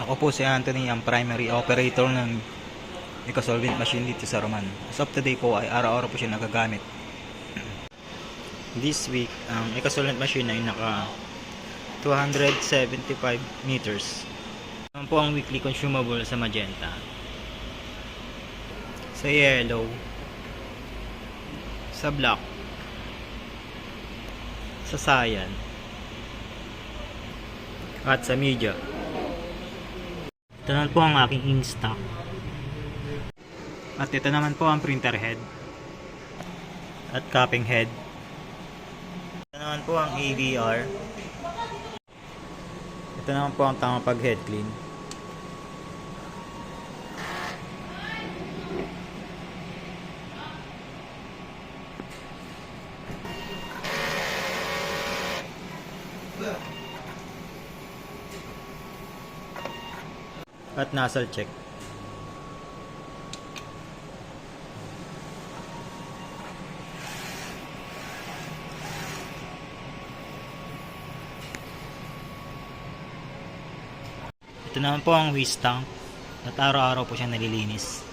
Ako po si Anthony, ang primary operator ng Ecosolvent machine dito sa Roman. As of today po ay araw-araw po siya nagagamit. This week, ang Ecosolvent machine ay naka 275 meters. Naman po ang weekly consumable sa magenta. Sa yellow, sa black, sa cyan, at sa media. Ito naman po ang aking ink stock. At ito naman po ang printer head at cupping head. Ito naman po ang AVR. Ito naman po ang tama pag head clean. At nozzle check. Ito naman po ang waste tank at araw-araw po siya nalilinis.